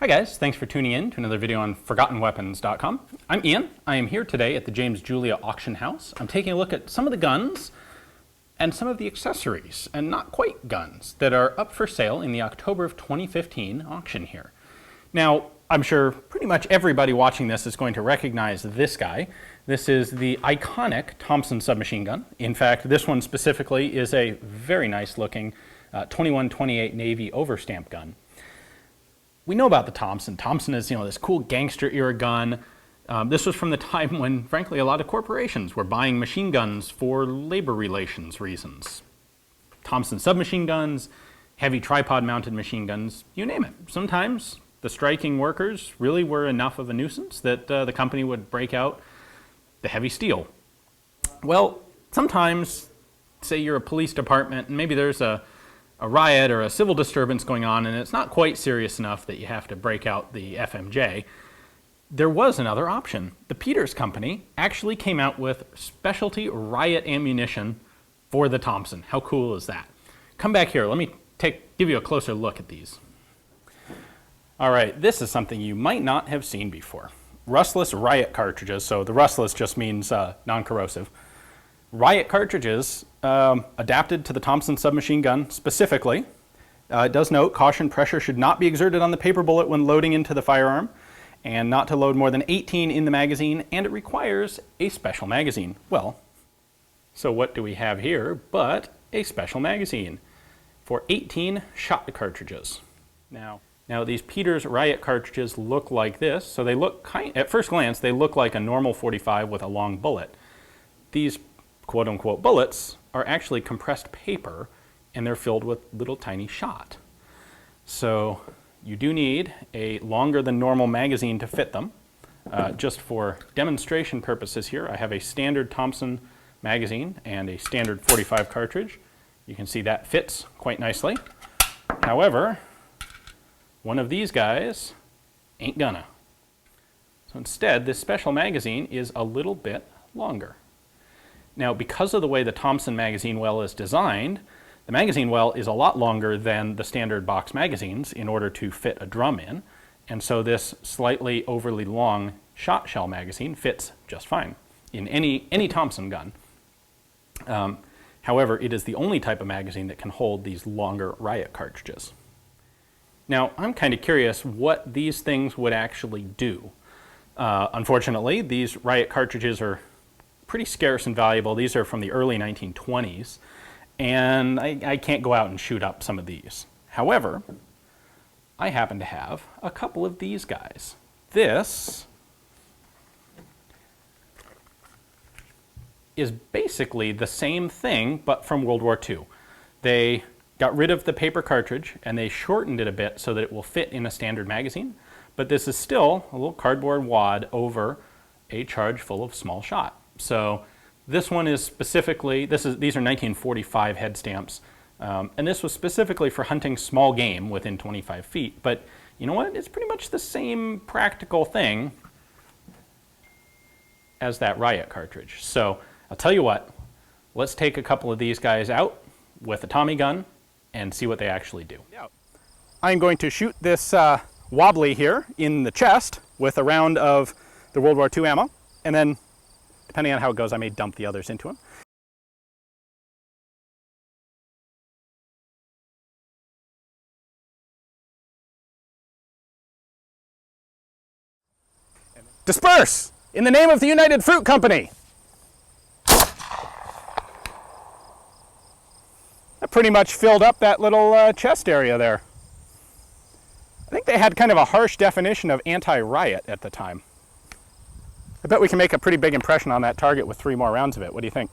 Hi guys, thanks for tuning in to another video on ForgottenWeapons.com. I'm Ian. I am here today at the James Julia Auction House. I'm taking a look at some of the guns and some of the accessories, and not quite guns, that are up for sale in the October of 2015 auction here. Now, I'm sure pretty much everybody watching this is going to recognize this guy. This is the iconic Thompson Submachine Gun. In fact, this one specifically is a very nice looking 21-28 Navy overstamp gun. We know about the Thompson. Thompson is, this cool gangster era gun. This was from the time when, frankly, a lot of corporations were buying machine guns for labor relations reasons. Thompson submachine guns, heavy tripod-mounted machine guns, you name it. Sometimes the striking workers really were enough of a nuisance that the company would break out the heavy steel. Well, sometimes, say you're a police department and maybe there's a riot or a civil disturbance going on and it's not quite serious enough that you have to break out the FMJ, there was another option. The Peters Company actually came out with specialty Riot Ammunition for the Thompson. How cool is that? Come back here, let me give you a closer look at these. All right, this is something you might not have seen before. Rustlers Riot cartridges, so the Rustlers just means non-corrosive. Riot cartridges adapted to the Thompson submachine gun specifically. It does note, caution, pressure should not be exerted on the paper bullet when loading into the firearm, and not to load more than 18 in the magazine, and it requires a special magazine. Well, so what do we have here but a special magazine for 18 shot cartridges. Now these Peters Riot cartridges look like this, so they look at first glance, they look like a normal 45 with a long bullet. These quote-unquote bullets are actually compressed paper, and they're filled with little tiny shot. So you do need a longer than normal magazine to fit them. Just for demonstration purposes here, I have a standard Thompson magazine and a standard 45 cartridge. You can see that fits quite nicely. However, one of these guys ain't gonna. So instead, this special magazine is a little bit longer. Now, because of the way the Thompson magazine well is designed, the magazine well is a lot longer than the standard box magazines in order to fit a drum in, and so this slightly overly long shot shell magazine fits just fine in any Thompson gun. However, it is the only type of magazine that can hold these longer Riot cartridges. Now, I'm kind of curious what these things would actually do. Unfortunately, these Riot cartridges are pretty scarce and valuable. These are from the early 1920s, and I can't go out and shoot up some of these. However, I happen to have a couple of these guys. This is basically the same thing, but from World War II. They got rid of the paper cartridge, and they shortened it a bit so that it will fit in a standard magazine, but this is still a little cardboard wad over a charge full of small shot. So this one is specifically, these are 1945 head stamps, and this was specifically for hunting small game within 25 feet. But you know what? It's pretty much the same practical thing as that Riot cartridge. So I'll tell you what, let's take a couple of these guys out with a Tommy gun and see what they actually do. I'm going to shoot this wobbly here in the chest with a round of the World War II ammo, and then depending on how it goes, I may dump the others into him. Disperse! In the name of the United Fruit Company! That pretty much filled up that little chest area there. I think they had kind of a harsh definition of anti-riot at the time. I bet we can make a pretty big impression on that target with 3 more rounds of it. What do you think?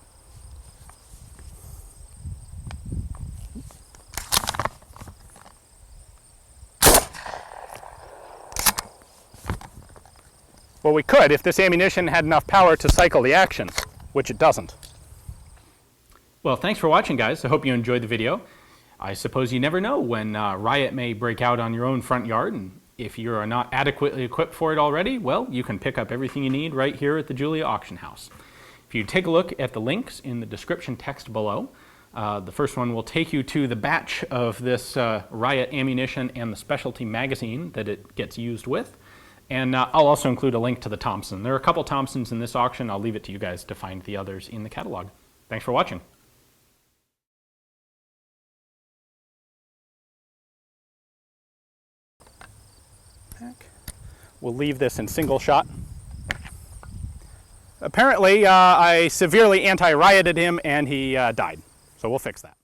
Well, we could if this ammunition had enough power to cycle the action, which it doesn't. Well, thanks for watching, guys. I hope you enjoyed the video. I suppose you never know when riot may break out on your own front yard, and if you are not adequately equipped for it already, well, you can pick up everything you need right here at the Julia Auction House. If you take a look at the links in the description text below, The first one will take you to the batch of this Riot Ammunition and the specialty magazine that it gets used with. And I'll also include a link to the Thompson. There are a couple Thompsons in this auction. I'll leave it to you guys to find the others in the catalog. Thanks for watching. We'll leave this in single shot. Apparently, I severely anti-rioted him and he died. So we'll fix that.